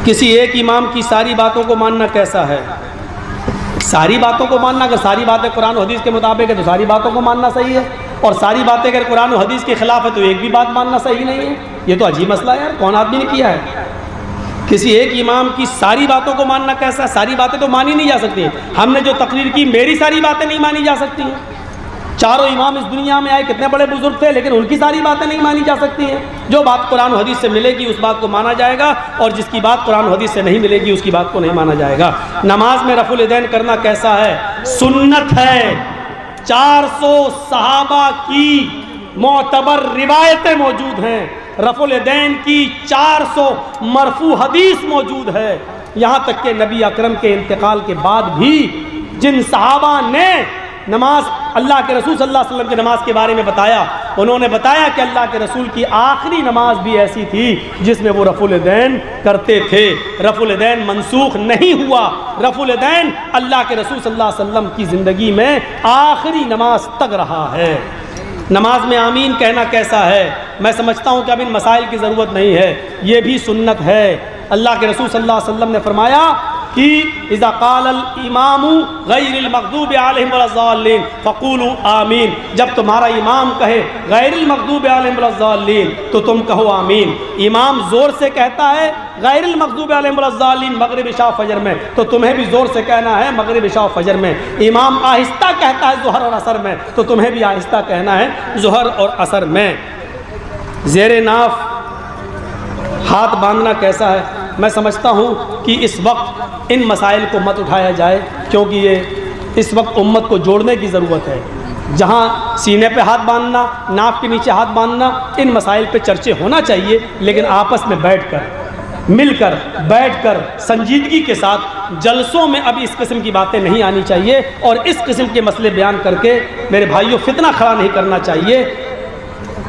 किसी एक इमाम की सारी बातों को मानना कैसा है? सारी बातों को मानना, अगर सारी बातें कुरान और हदीस के मुताबिक है तो सारी बातों को मानना सही है, और सारी बातें अगर कुरान और हदीस के खिलाफ है तो एक भी बात मानना सही नहीं है। ये तो अजीब मसला है यार, कौन आदमी ने किया है? किसी एक इमाम की सारी बातों को मानना कैसा? सारी बातें तो मानी नहीं जा सकती। हमने जो तकरीर की, मेरी सारी बातें नहीं मानी जा सकती हैं। चारों इमाम इस दुनिया में आए, कितने बड़े बुजुर्ग थे, लेकिन उनकी सारी बातें नहीं मानी जा सकती हैं। जो बात कुरान और हदीस से मिलेगी उस बात को माना जाएगा, और जिसकी बात कुरान और हदीस से नहीं मिलेगी उसकी बात को नहीं माना जाएगा। नमाज में रफुल यदैन करना कैसा है? सुन्नत है। 400 सहाबा की मोतबर रिवायतें मौजूद हैं। रफुल यदैन की 400 मरफू हदीस मौजूद है। यहाँ तक कि नबी अकरम के इंतकाल के बाद भी जिन सहाबा ने नमाज, अल्लाह के रसूल सल्लल्लाहु अलैहि वसल्लम की नमाज के बारे में बताया, उन्होंने बताया कि अल्लाह के रसूल की आखिरी नमाज भी ऐसी थी जिसमें वो रफुल यदैन करते थे। रफुल यदैन मनसूख नहीं हुआ। रफुल यदैन अल्लाह के रसूल सल्लल्लाहु अलैहि वसल्लम की ज़िंदगी में आखिरी नमाज तक रहा है। नमाज में आमीन कहना कैसा है? मैं समझता हूँ कि अब इन मसाइल की ज़रूरत नहीं है, ये भी सुन्नत है। अल्लाह के रसूल सल्लल्लाहु अलैहि वसल्लम ने फरमाया कि इज़ा क़ालल इमामु गैरिल मग़दूबि अलैहिम वलज़्ज़ालिन फ़क़ूलू आमीन। जब तुम्हारा इमाम कहे गैरिल मग़दूबि अलैहिम वलज़्ज़ालिन तो तुम कहो आमीन। इमाम ज़ोर से कहता है गैरिल मग़दूबि अलैहिम वलज़्ज़ालिन मग़रिब इशा फजर में, तो तुम्हें भी ज़ोर से कहना है मग़रिब इशा फजर में। इमाम आहिस्ता कहता है ज़ुहर और असर में, तो तुम्हें भी आहिस्ता कहना है ज़ुहर और असर में। ज़ेरे नाफ हाथ बांधना कैसा है? मैं समझता हूँ कि इस वक्त इन मसाइल को मत उठाया जाए, क्योंकि ये इस वक्त उम्मत को जोड़ने की ज़रूरत है। जहाँ सीने पे हाथ बांधना, नाक के नीचे हाथ बांधना, इन मसाइल पे चर्चे होना चाहिए, लेकिन आपस में बैठकर, मिलकर, बैठकर संजीदगी के साथ जलसों में अब इस किस्म की बातें नहीं आनी चाहिए, और इस किस्म के मसले बयान करके मेरे भाइयों फितना खड़ा नहीं करना चाहिए।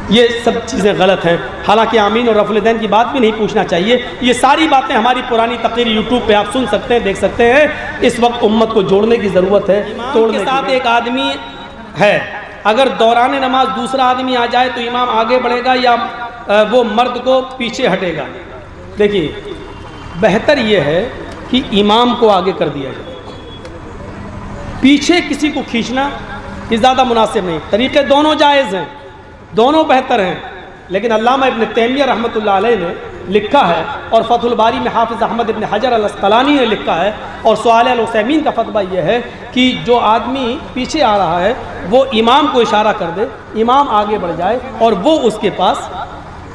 ये सब चीज़ें गलत हैं। हालांकि आमीन और रफुल यदैन की बात भी नहीं पूछना चाहिए। ये सारी बातें हमारी पुरानी तकरीर यूट्यूब पे आप सुन सकते हैं, देख सकते हैं। इस वक्त उम्मत को जोड़ने की ज़रूरत है। तोड़ने के साथ एक आदमी है, अगर दौरान नमाज दूसरा आदमी आ जाए तो इमाम आगे बढ़ेगा या वो मर्द को पीछे हटेगा? देखिए, बेहतर ये है कि इमाम को आगे कर दिया जाए। पीछे किसी को खींचना ये ज़्यादा मुनासिब नहीं। तरीक़े दोनों जायज़ हैं, दोनों बेहतर हैं, लेकिन अल्लामा इब्न तैमिया रहमतुल्लाह अलैह ने लिखा है, और फतहुल बारी में हाफिज़ अहमद इब्न हजर अल अस्क़लानी ने लिखा है, और सवाल अल उसैमीन का फतवा यह है कि जो आदमी पीछे आ रहा है वो इमाम को इशारा कर दे, इमाम आगे बढ़ जाए और वो उसके पास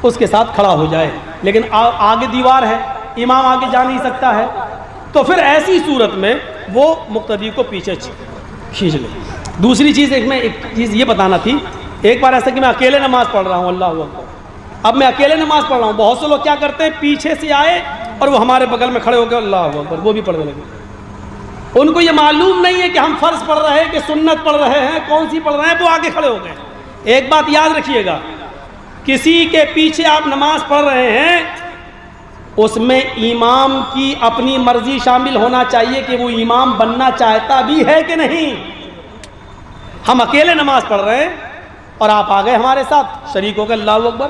उसके साथ खड़ा हो जाए। लेकिन आगे दीवार है, इमाम आगे जा नहीं सकता है, तो फिर ऐसी सूरत में वो मुक़्तदी को पीछे खींच ले। दूसरी चीज़, एक चीज़ ये बताना थी। एक बार ऐसा कि मैं अकेले नमाज़ पढ़ रहा हूँ, अल्लाह अकबर, अब मैं अकेले नमाज़ पढ़ रहा हूँ, बहुत से लोग क्या करते हैं, पीछे से आए और वो हमारे बगल में खड़े होकर अल्लाह अकबर वो भी पढ़ने लगे। उनको ये मालूम नहीं है कि हम फ़र्ज़ पढ़ रहे हैं कि सुन्नत पढ़ रहे हैं, कौन सी पढ़ रहे हैं, वो आगे खड़े हो गए। एक बात याद रखिएगा, किसी के पीछे आप नमाज़ पढ़ रहे हैं उसमें इमाम की अपनी मर्ज़ी शामिल होना चाहिए कि वो इमाम बनना चाहता भी है कि नहीं। हम अकेले नमाज़ पढ़ रहे हैं और आप आ गए हमारे साथ, शरीक हो गए, अल्लाह अकबर।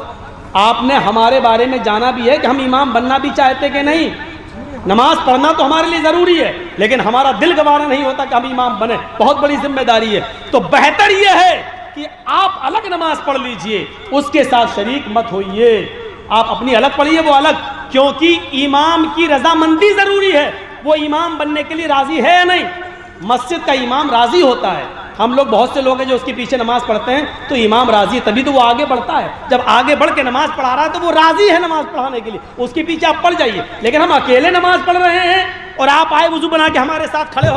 आपने हमारे बारे में जाना भी है कि हम इमाम बनना भी चाहते कि नहीं। नमाज पढ़ना तो हमारे लिए ज़रूरी है, लेकिन हमारा दिल गवारा नहीं होता कि हम इमाम बने, बहुत बड़ी जिम्मेदारी है। तो बेहतर यह है कि आप अलग नमाज पढ़ लीजिए, उसके साथ शरीक मत होइए। आप अपनी अलग पढ़िए, वो अलग, क्योंकि इमाम की रजामंदी ज़रूरी है। वो इमाम बनने के लिए राज़ी है या नहीं? मस्जिद का इमाम राज़ी होता है। हम लोग बहुत से लोग हैं जो उसके पीछे नमाज़ पढ़ते हैं, तो इमाम राज़ी है, तभी तो वो आगे बढ़ता है। जब आगे बढ़ के नमाज़ पढ़ा रहा है तो वो राज़ी है नमाज़ पढ़ाने के लिए, उसके पीछे आप पढ़ जाइए। लेकिन हम अकेले नमाज़ पढ़ रहे हैं और आप आए वुज़ू बना के हमारे साथ खड़े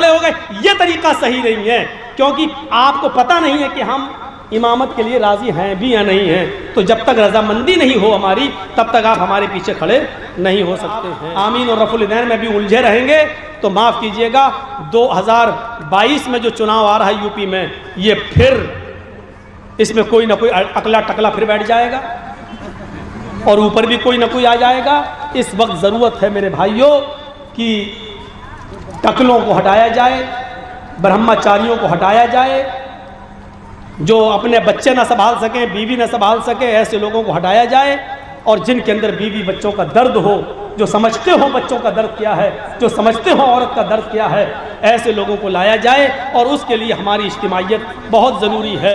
हो गए, ये तरीक़ा सही नहीं है, क्योंकि आपको पता नहीं है कि हम इमामत के लिए राज़ी हैं भी या नहीं हैं। तो जब तक रजामंदी नहीं हो हमारी, तब तक आप हमारे पीछे खड़े नहीं हो सकते हैं। आमीन और रफुल यदैन में भी उलझे रहेंगे तो माफ़ कीजिएगा, 2022 में जो चुनाव आ रहा है यूपी में, ये फिर इसमें कोई ना कोई अकला टकला फिर बैठ जाएगा और ऊपर भी कोई ना कोई आ जाएगा। इस वक्त ज़रूरत है मेरे भाइयों कि टकलों को हटाया जाए, ब्रह्मचारियों को हटाया जाए, जो अपने बच्चे ना संभाल सकें, बीवी ना संभाल सके, ऐसे लोगों को हटाया जाए और जिनके अंदर बीवी बच्चों का दर्द हो, जो समझते हो बच्चों का दर्द क्या है, जो समझते हो औरत का दर्द क्या है, ऐसे लोगों को लाया जाए और उसके लिए हमारी इज्तिमाइयत बहुत ज़रूरी है।